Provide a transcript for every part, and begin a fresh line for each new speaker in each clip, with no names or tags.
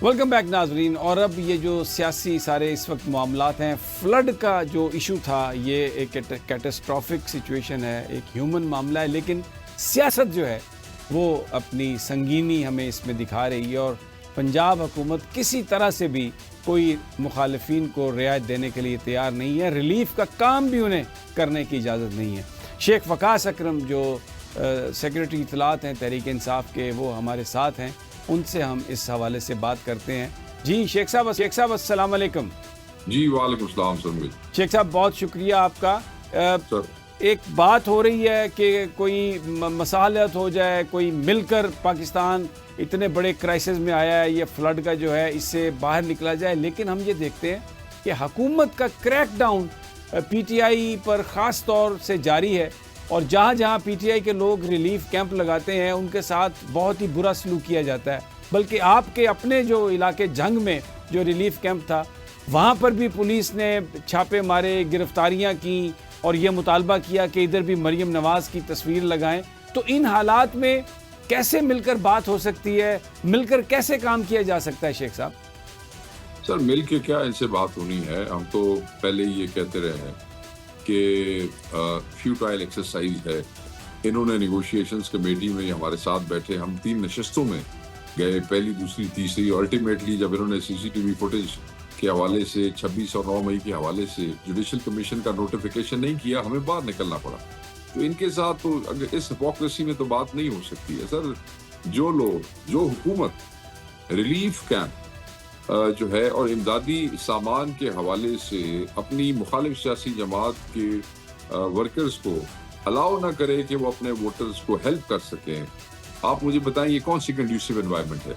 Welcome back ناظرین. اور اب یہ جو سیاسی سارے اس وقت معاملات ہیں، فلڈ کا جو ایشو تھا یہ ایک کیٹاسٹرافک سچویشن ہے، ایک ہیومن معاملہ ہے، لیکن سیاست جو ہے وہ اپنی سنگینی ہمیں اس میں دکھا رہی ہے، اور پنجاب حکومت کسی طرح سے بھی کوئی مخالفین کو رعایت دینے کے لیے تیار نہیں ہے، ریلیف کا کام بھی انہیں کرنے کی اجازت نہیں ہے. شیخ وقاص اکرم جو سیکریٹری اطلاعات ہیں تحریک انصاف کے، وہ ہمارے ساتھ ہیں، ان سے ہم اس حوالے سے بات کرتے ہیں. جی شیخ صاحب السلام علیکم.
جی وعلیکم السلام سر.
شیخ صاحب بہت شکریہ آپ کا.
سر
ایک بات ہو رہی ہے کہ کوئی مصالحت ہو جائے، کوئی مل کر پاکستان اتنے بڑے کرائسس میں آیا ہے، یہ فلڈ کا جو ہے اس سے باہر نکلا جائے، لیکن ہم یہ دیکھتے ہیں کہ حکومت کا crackdown P T I پر خاص طور سے جاری ہے، اور جہاں جہاں پی ٹی آئی کے لوگ ریلیف کیمپ لگاتے ہیں ان کے ساتھ بہت ہی برا سلوک کیا جاتا ہے. بلکہ آپ کے اپنے جو علاقے جنگ میں جو ریلیف کیمپ تھا وہاں پر بھی پولیس نے چھاپے مارے، گرفتاریاں کیں، اور یہ مطالبہ کیا کہ ادھر بھی مریم نواز کی تصویر لگائیں. تو ان حالات میں کیسے مل کر بات ہو سکتی ہے، مل کر کیسے کام کیا جا سکتا ہے شیخ صاحب؟
سر مل کے کیا ان سے بات ہونی ہے. ہم تو پہلے یہ کہتے رہے ہیں کہ فیوٹائل ایکسرسائز ہے. انہوں نے نیگوشیشنز کمیٹی میں ہمارے ساتھ بیٹھے، ہم 3 نشستوں میں گئے، پہلی، دوسری، تیسری. الٹیمیٹلی جب انہوں نے سی سی ٹی وی فوٹیج کے حوالے سے 26 اور 9 مئی کے حوالے سے جوڈیشل کمیشن کا نوٹیفیکیشن نہیں کیا، ہمیں باہر نکلنا پڑا. تو ان کے ساتھ تو اس ہپوکریسی میں تو بات نہیں ہو سکتی ہے. سر جو حکومت ریلیف کیمپ جو ہے اور امدادی سامان کے حوالے سے اپنی مخالف سیاسی جماعت کے ورکرز کو الاؤ نہ کرے کہ وہ اپنے ووٹرز کو ہیلپ کر سکیں، آپ مجھے بتائیں یہ کون سی کنڈیوسیو انوائرمنٹ ہے؟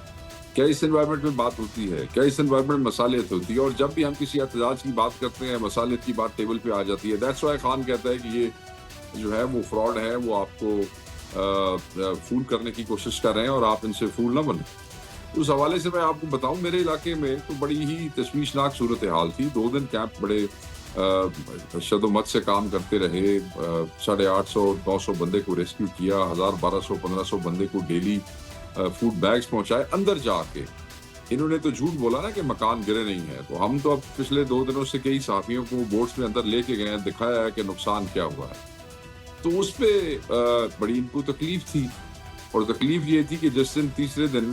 کیا اس انوائرمنٹ میں بات ہوتی ہے؟ کیا اس انوائرمنٹ میں مصالحت ہوتی ہے؟ اور جب بھی ہم کسی احتجاج کی بات کرتے ہیں، مصالحت کی بات ٹیبل پہ آ جاتی ہے. دیٹس وائی خان کہتا ہے کہ یہ جو ہے وہ فراڈ ہے، وہ آپ کو فول کرنے کی کوشش کر رہے ہیں اور آپ ان سے فول نہ بنیں. اس حوالے سے میں آپ کو بتاؤں، میرے علاقے میں تو بڑی ہی تشویشناک صورتحال تھی. 2 دن کیمپ بڑے شد و مت سے کام کرتے رہے. 850 900 بندے کو ریسکیو کیا، 1000 1200 1500 بندے کو ڈیلی فوڈ بیگز پہنچائے. اندر جا کے انہوں نے تو جھوٹ بولا نا کہ مکان گرے نہیں ہے. تو ہم تو اب پچھلے 2 دنوں سے کئی صحافیوں کو بورڈز میں اندر لے کے گئے ہیں، دکھایا ہے کہ نقصان کیا ہوا ہے. تو اس پہ بڑی ان کو تکلیف تھی، اور تکلیف یہ تھی کہ جس دن تیسرے دن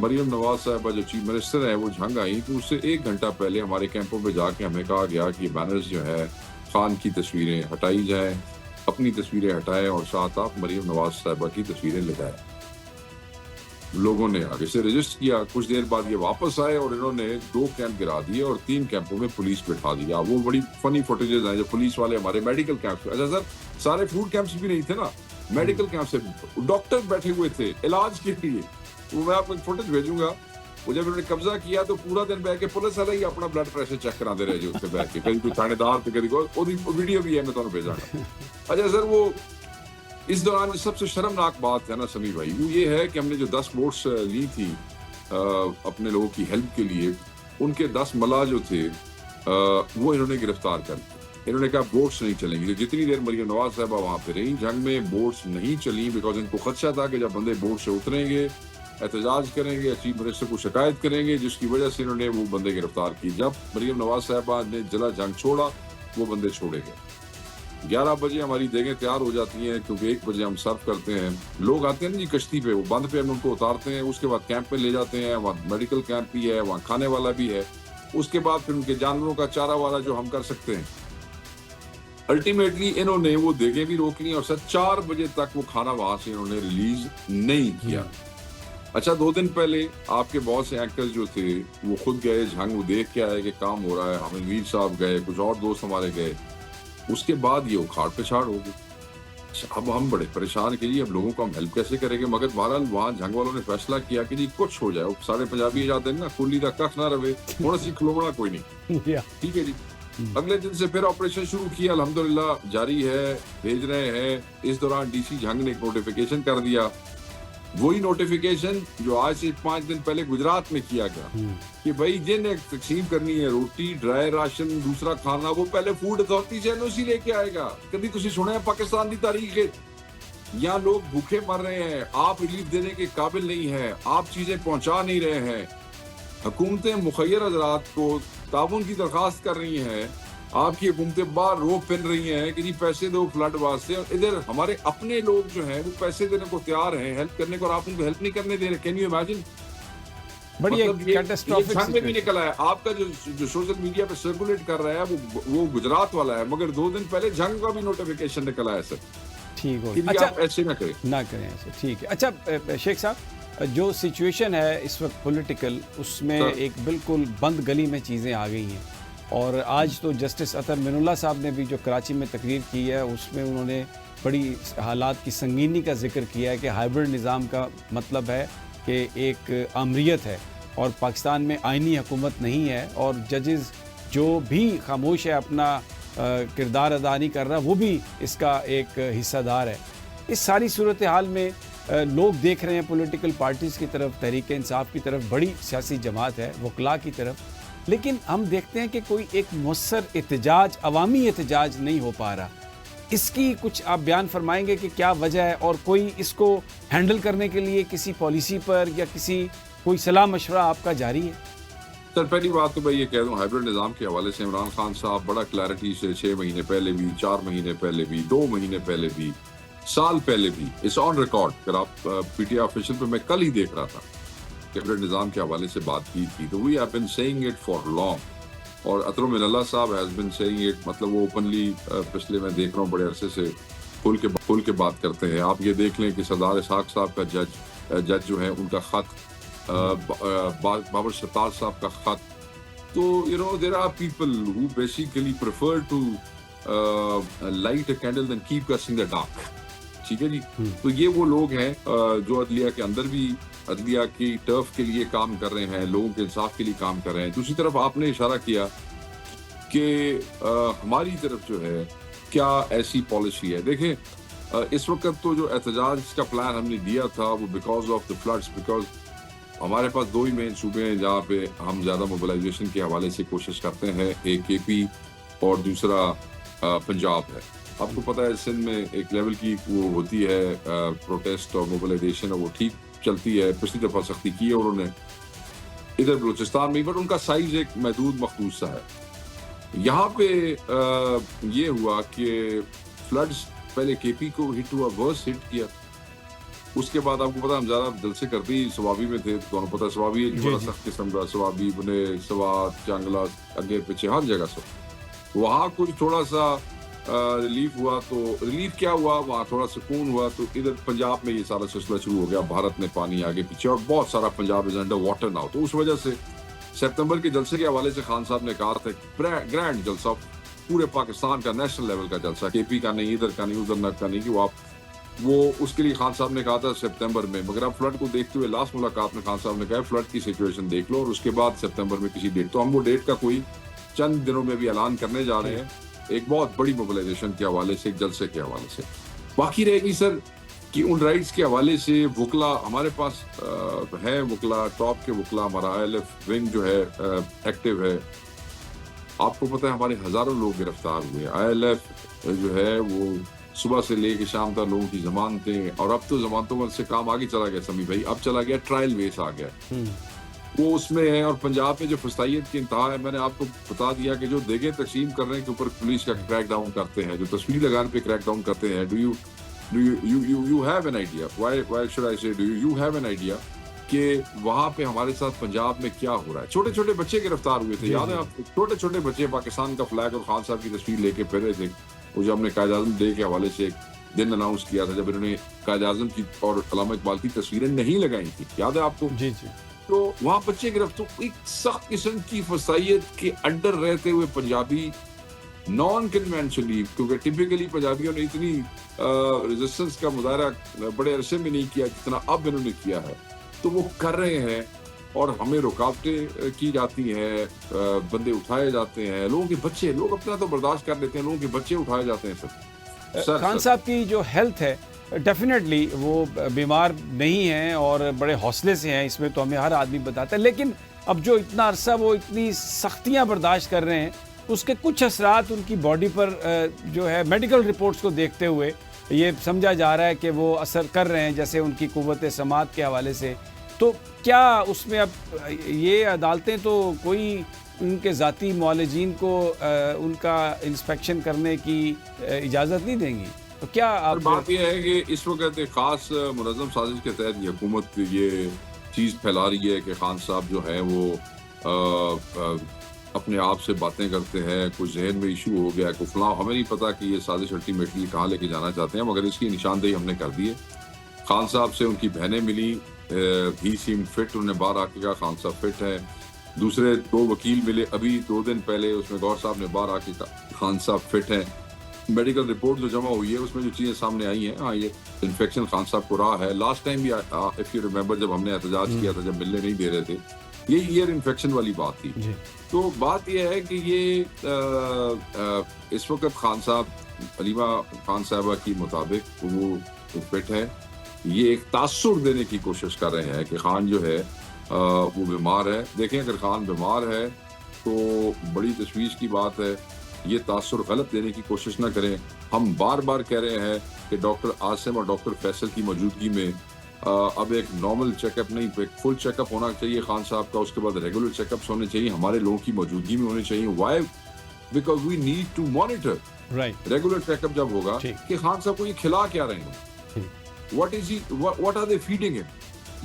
مریم نواز صاحبہ جو چیف منسٹر ہیں وہ جھنگ آئی، تو اس سے 1 گھنٹہ پہلے ہمارے کیمپوں پہ جا کے ہمیں کہا گیا کہ بینرز جو ہے خان کی تصویریں ہٹائی جائیں، اپنی تصویریں ہٹائیں، اور ساتھ آپ مریم نواز صاحبہ کی تصویریں لگائیں. لوگوں نے آگے سے رجسٹر کیا. کچھ دیر بعد یہ واپس آئے اور انہوں نے 2 کیمپ گرا دیے اور 3 کیمپوں میں پولیس بٹھا دیا. وہ بڑی فنی فوٹیجز ہیں جو پولیس والے ہمارے میڈیکل کیمپ. اچھا سر، سارے فوڈ کیمپس بھی نہیں تھے نا، میڈیکل کیمپ سے ڈاکٹر بیٹھے ہوئے تھے علاج کے لیے. وہ میں آپ کو ایک فوٹیج بھیجوں گا. وہ جب انہوں نے قبضہ کیا تو پورا دن بیٹھ کے پولیس والے ہی اپنا بلڈ پریشر چیک کراتے رہے جو اس سے بیٹھ کے، کہیں کوئی تھانے دار پہ کہیں کوئی ویڈیو بھی ہے، میں تمہیں بھیجا گا. اچھا سر، وہ اس دوران سب سے شرمناک بات ہے نا سمی بھائی، وہ یہ ہے کہ ہم نے جو 10 بوٹس لی تھی اپنے لوگوں کی ہیلپ کے لیے، ان کے 10 ملا جو تھے وہ انہوں نے گرفتار کر لیا. انہوں نے کہا بوٹس نہیں چلیں گی. جتنی دیر مریم نواز صاحبہ وہاں پہ رہی جنگ میں، بوٹس نہیں چلیں، بیکاز ان کو خدشہ تھا کہ جب بندے بوٹ سے اتریں گے احتجاج کریں گے، چیف منسٹر کو شکایت کریں گے، جس کی وجہ سے انہوں نے وہ بندے گرفتار کی. جب مریم نواز صاحبہ نے ضلع جنگ چھوڑا، وہ بندے چھوڑے گئے. 11 بجے ہماری دیگیں تیار ہو جاتی ہیں، کیونکہ 1 بجے ہم سرو کرتے ہیں. لوگ آتے ہیں نا جی کشتی پہ، وہ بند پہ ہم ان کو اتارتے ہیں، اس کے بعد کیمپ میں لے جاتے ہیں. وہاں میڈیکل کیمپ بھی ہے، وہاں کھانے والا بھی ہے. اس کے بعد پھر ان کے جانوروں کا چارہ والا جو ہم کر سکتے ہیں. الٹیمیٹلی انہوں نے وہ دیگیں بھی روک لی، اور سر 4 بجے تک وہ کھانا وہاں سے انہوں نے ریلیز نہیں کیا. اچھا 2 دن پہلے آپ کے بہت سے اینکرز جو تھے وہ خود گئے جھنگ، وہ دیکھ کے آئے کہ کام ہو رہا ہے. حامد میر صاحب گئے، کچھ اور دوست ہمارے گئے. اس کے بعد یہ اکھاڑ پچھاڑ ہو گئی. اب ہم بڑے پریشان کہ جی اب لوگوں کو ہم ہیلپ کیسے کریں گے. مگر بہرحال وہاں جنگ والوں نے فیصلہ کیا کہ جی کچھ ہو جائے. سارے پنجابی جاتے ہیں نا، کلی دا کخ نہ رہے، تھوڑا سی کھلوڑا کوئی نہیں. ٹھیک ہے جی. اگلے دن سے پھر آپریشن شروع کیا، الحمدللہ جاری ہے، بھیج رہے ہیں. اس دوران ڈی سی جھنگ نے ایک نوٹیفیکیشن کر دیا، وہی نوٹیفیکیشن جو آج سے 5 دن پہلے گجرات میں کیا گیا کہ بھائی جن ایک تقسیم کرنی ہے روٹی، ڈرائی راشن، دوسرا کھانا، وہ پہلے فوڈ اتھارٹی سے NOC لے کے آئے گا. کبھی تسی سنے ہیں پاکستان کی تاریخ ہے؟ یہاں لوگ بھوکے مر رہے ہیں، آپ ریلیف دینے کے قابل نہیں ہیں، آپ چیزیں پہنچا نہیں رہے ہیں. حکومتیں مخیر حضرات کو تعاون کی درخواست کر رہی ہیں، آپ کی حکومتیں بار روپ پہن رہی ہیں کہ جی پیسے دو فلڈ واسطے، اور ادھر ہمارے اپنے لوگ جو ہیں وہ پیسے دینے کو تیار ہیں ہیلپ کرنے کو، اور آپ ان کو ہیلپ نہیں کرنے دے رہے. Can you imagine?
بڑی
مطلب یہ
کیٹاسٹرافک
جھنگ میں بھی نکلا ہے. آپ کا جو سوشل میڈیا پہ سرکولیٹ کر رہا ہے وہ گجرات والا ہے، مگر 2 دن پہلے جھنگ کا بھی نوٹیفیکیشن نکلا ہے سر.
ٹھیک ہو.
اچھا آپ ایسے نہ
کریں ایسے. ٹھیک ہے. اچھا شیخ صاحب، جو سچویشن ہے اس وقت پولیٹیکل، اس میں ایک بالکل بند گلی میں چیزیں آ گئی ہیں، اور آج تو جسٹس اطہر من اللہ صاحب نے بھی جو کراچی میں تقریر کی ہے اس میں انہوں نے بڑی حالات کی سنگینی کا ذکر کیا ہے کہ ہائبرڈ نظام کا مطلب ہے کہ ایک آمریت ہے اور پاکستان میں آئینی حکومت نہیں ہے، اور ججز جو بھی خاموش ہے، اپنا کردار ادا نہیں کر رہا، وہ بھی اس کا ایک حصہ دار ہے. اس ساری صورتحال میں لوگ دیکھ رہے ہیں پولیٹیکل پارٹیز کی طرف، تحریک انصاف کی طرف، بڑی سیاسی جماعت ہے، وکلاء کی طرف، لیکن ہم دیکھتے ہیں کہ کوئی ایک مؤثر احتجاج، عوامی احتجاج نہیں ہو پا رہا. اس کی کچھ آپ بیان فرمائیں گے کہ کیا وجہ ہے، اور کوئی اس کو ہینڈل کرنے کے لیے کسی پالیسی پر یا کوئی صلاح مشورہ آپ کا جاری ہے؟
سر پہلی بات تو میں یہ کہہ دوں، ہائبرڈ نظام کے حوالے سے عمران خان صاحب بڑا کلیئرٹی سے 6 مہینے پہلے بھی، 4 مہینے پہلے بھی، 2 مہینے پہلے بھی، سال پہلے بھی، اس آن ریکارڈ، اگر آپ پی ٹی آئی آفیشیل پہ میں کل ہی دیکھ رہا تھا کہ ہائبرڈ نظام کے حوالے سے بات کی تھی. تو we have been seeing it for long, اور اطہر من اللہ صاحب ہیز بین سیئنگ اٹ، مطلب وہ اوپنلی پچھلے میں دیکھ رہا ہوں بڑے عرصے سے کھل کے بات کرتے ہیں. آپ یہ دیکھ لیں کہ سردار اسحاق صاحب کا جج جو ہے ان کا خط، بابر ستار صاحب کا خط. تو there are people who basically prefer to light a candle than keep us in the dark. ٹھیک ہے جی. تو یہ وہ لوگ ہیں جو عدلیہ کے اندر بھی عدلیہ کی ٹرف کے لیے کام کر رہے ہیں، لوگوں کے انصاف کے لیے کام کر رہے ہیں. دوسری طرف آپ نے اشارہ کیا کہ ہماری طرف جو ہے کیا ایسی پالیسی ہے. دیکھیں اس وقت تو جو احتجاج کا پلان ہم نے دیا تھا وہ because of the floods, because ہمارے پاس 2 ہی مین صوبے ہیں جہاں پہ ہم زیادہ موبلائزیشن کے حوالے سے کوشش کرتے ہیں، ایک کے پی اور دوسرا پنجاب ہے. آپ کو پتہ ہے سندھ میں ایک لیول کی وہ ہوتی ہے پروٹیسٹ اور موبلائزیشن، اور وہ ٹھیک چلتی ہے. پچھلی دفعہ سختی کی ہے انہوں نے ادھر بلوچستان میں، بٹ ان کا سائز ایک محدود مخصوص سا ہے. یہاں پہ یہ ہوا کہ فلڈز پہلے کے پی کو ہٹ ہوا، ورس ہٹ کیا. اس کے بعد آپ کو پتا ہم زیادہ جلسے کرتے ہی سوابی میں تھے، تو ہمیں پتا سوابی ایک بڑا سخت قسم کا، سوابی بنے سوات چانگلہ اگے پیچھے ہر جگہ سے وہاں کچھ تھوڑا سا ریلیف ہوا. تو ریلیف کیا ہوا، وہاں تھوڑا سکون ہوا. تو ادھر پنجاب میں یہ سارا سلسلہ شروع ہو گیا، بھارت میں پانی آگے پیچھے، اور بہت سارا Punjab is under water now. تو اس وجہ سے سپتمبر کے جلسے کے حوالے سے خان صاحب نے کہا تھا گرینڈ جلسہ، پورے پاکستان کا نیشنل لیول کا جلسہ، کے پی کا نہیں، ادھر کا نہیں، ادھر کا نہیں، کہ وہ اس کے لیے خان صاحب نے کہا تھا سپتمبر میں. مگر اب فلڈ کو دیکھتے ہوئے لاسٹ ملاقات میں خان صاحب نے کہا فلڈ کی سچویشن دیکھ لو، اور اس کے بعد سپتمبر میں کسی ڈیٹ. تو ہم وہ ڈیٹ کا کوئی چند دنوں میں بھی اعلان کرنے جا رہے ہیں، ایک بہت بڑی موبلائزیشن کے حوالے سے، ایک جلسے کے حوالے سے. باقی رہے گی سر کہ ان رائٹس کے حوالے سے وکلا ہمارے پاس ہے، وکلا ٹاپ کے وکلا، ہمارا آئی ایل ایف ونگ جو ہے ایکٹیو ہے. آپ کو پتہ ہے ہمارے ہزاروں لوگ گرفتار ہوئے. آئی ایل ایف جو ہے وہ صبح سے لے کے شام تک لوگوں کی ضمانتیں، اور اب تو ضمانتوں سے کام آگے چلا گیا سمی بھائی، اب چلا گیا ٹرائل ویس آ گیا، وہ اس میں ہے. اور پنجاب میں جو فسطائیت کی انتہا ہے، میں نے آپ کو بتا دیا کہ جو دیگیں تقسیم کرنے کے اوپر پولیس کا کریک ڈاؤن کرتے ہیں، جو تصویر لگانے پہ کریک ڈاؤن کرتے ہیں. Do you have an idea? Why should I say do you have an idea کہ وہاں پہ ہمارے ساتھ پنجاب میں کیا ہو رہا ہے. چھوٹے چھوٹے بچے گرفتار ہوئے تھے، یاد ہے آپ کو؟ چھوٹے چھوٹے بچے پاکستان کا فلیگ اور خان صاحب کی تصویر لے کے پھر رہے تھے. وہ جو ہم نے قائد اعظم ڈے کے حوالے سے ایک دن اناؤنس کیا تھا جب انہوں نے قائد اعظم کی اور علامہ اقبال کی تصویریں نہیں لگائی تھی، یاد ہے آپ کو؟
جی جی.
تو وہاں بچے گرفتار، ایک سخت قسم کی فسائیت کے انڈر رہتے ہوئے پنجابی نان کنونشنلی، کیونکہ ٹپیکلی پنجابیوں نے اتنی ریزسٹنس کا مظاہرہ بڑے عرصے میں نہیں کیا جتنا اب انہوں نے کیا ہے. تو وہ کر رہے ہیں اور ہمیں رکاوٹیں کی جاتی ہیں، بندے اٹھائے جاتے ہیں، لوگوں کے بچے، لوگ اپنا تو برداشت کر لیتے ہیں، لوگوں کے بچے اٹھائے جاتے ہیں. سر
خان صاحب کی جو ہیلتھ ہے ڈیفینیٹلی وہ بیمار نہیں ہیں اور بڑے حوصلے سے ہیں، اس میں تو ہمیں ہر آدمی بتاتا ہے. لیکن اب جو اتنا عرصہ وہ اتنی سختیاں برداشت کر رہے ہیں، اس کے کچھ اثرات ان کی باڈی پر جو ہے میڈیکل رپورٹس کو دیکھتے ہوئے یہ سمجھا جا رہا ہے کہ وہ اثر کر رہے ہیں، جیسے ان کی قوت سماعت کے حوالے سے تو کیا اس میں اب یہ عدالتیں تو کوئی ان کے ذاتی معالجین کو ان کا انسپیکشن کرنے کی اجازت نہیں دیں گی؟ تو کیا آپ
بات یہ ہے کہ اس وقت ایک خاص منظم سازش کے تحت یہ حکومت یہ چیز پھیلا رہی ہے کہ خان صاحب جو ہے وہ اپنے آپ سے باتیں کرتے ہیں، کوئی ذہن میں ایشو ہو گیا، کوئی فلاں، ہمیں نہیں پتا کہ یہ سازش الٹیمیٹلی کہاں لے کے جانا چاہتے ہیں، مگر اس کی نشاندہی ہم نے کر دی ہے۔ خان صاحب سے ان کی بہنیں ملی، ہی سیم فٹ، انہوں نے باہر آ کے کہا خان صاحب فٹ ہے۔ دوسرے 2 وکیل ملے ابھی 2 دن پہلے، اس میں گور صاحب نے باہر آ کے کہا خان صاحب فٹ ہیں۔ میڈیکل رپورٹ جو جمع ہوئی ہے اس میں جو چیزیں سامنے آئی ہیں، ہاں یہ انفیکشن خان صاحب کو رہا ہے۔ لاسٹ ٹائم بھی اف یو ریمبر جب ہم نے احتجاج کیا تھا، جب ملنے نہیں دے رہے تھے، یہ ایئر انفیکشن والی بات تھی۔ تو بات یہ ہے کہ یہ اس وقت خان صاحب، علیمہ خان صاحبہ کی مطابق وہ فٹ ہے۔ یہ ایک تاثر دینے کی کوشش کر رہے ہیں کہ خان جو ہے وہ بیمار ہے۔ دیکھیں اگر خان بیمار ہے تو بڑی تشویش کی بات ہے، یہ تاثر غلط دینے کی کوشش نہ کریں۔ ہم بار بار کہہ رہے ہیں کہ ڈاکٹر عاصم اور ڈاکٹر فیصل کی موجودگی میں اب ایک نارمل چیک اپ نہیں، ایک فل چیک اپ ہونا چاہیے خان صاحب کا، اس کے بعد ریگولر چیک اپس ہونے چاہیے، ہمارے لوگوں کی موجودگی میں ہونے چاہیے۔ Why? Because we need to monitor regular check up جب ہوگا کہ خان صاحب کو یہ کھلا کیا رہے ہیں، what are they feeding him؟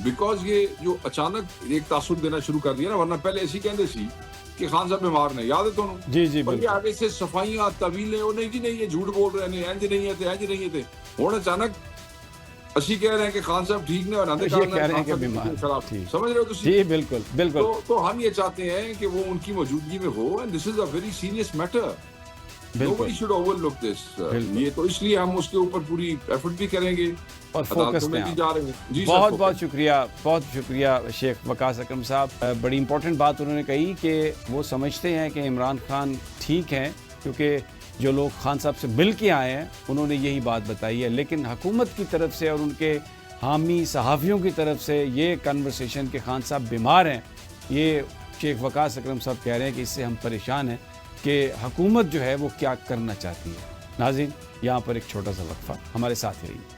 Because یہ جو اچانک ایک تاثر دینا شروع کر دیا نا، ورنہ پہلے ایسی کہندے سی کہ خان صاحب بیمار نے، یاد ہے تو
جی
اور یہ آگے سے صفائیاں طویلیں، وہ نہیں جی نہیں یہ جھوٹ بول رہے ہیں، انج نہیں ہے تے، انج نہیں ہے تے، ہن اچانک اسی کہہ رہے ہیں کہ خان صاحب ٹھیک نے اور اندے
یہ کہہ رہے ہیں کہ بیمار،
سمجھ رہے ہو تسی؟
جی بالکل بالکل۔
تو ہم یہ چاہتے ہیں کہ وہ ان کی موجودگی میں ہو، and this is a very serious matter, nobody should overlook this۔ یہ تو اس لیے ہم اس کے اوپر پوری ایفرٹ بھی کریں گے
اور فوکس میں
جا رہے ہیں۔
بہت بہت شکریہ، بہت شکریہ شیخ وقاص اکرم صاحب۔ بڑی امپورٹنٹ بات انہوں نے کہی کہ وہ سمجھتے ہیں کہ عمران خان ٹھیک ہیں، کیونکہ جو لوگ خان صاحب سے مل کے آئے ہیں انہوں نے یہی بات بتائی ہے، لیکن حکومت کی طرف سے اور ان کے حامی صحافیوں کی طرف سے یہ کنورسیشن کہ خان صاحب بیمار ہیں، یہ شیخ وقاص اکرم صاحب کہہ رہے ہیں کہ اس سے ہم پریشان ہیں کہ حکومت جو ہے وہ کیا کرنا چاہتی ہے۔ ناظرین، یہاں پر ایک چھوٹا سا وقفہ، ہمارے ساتھ رہیے۔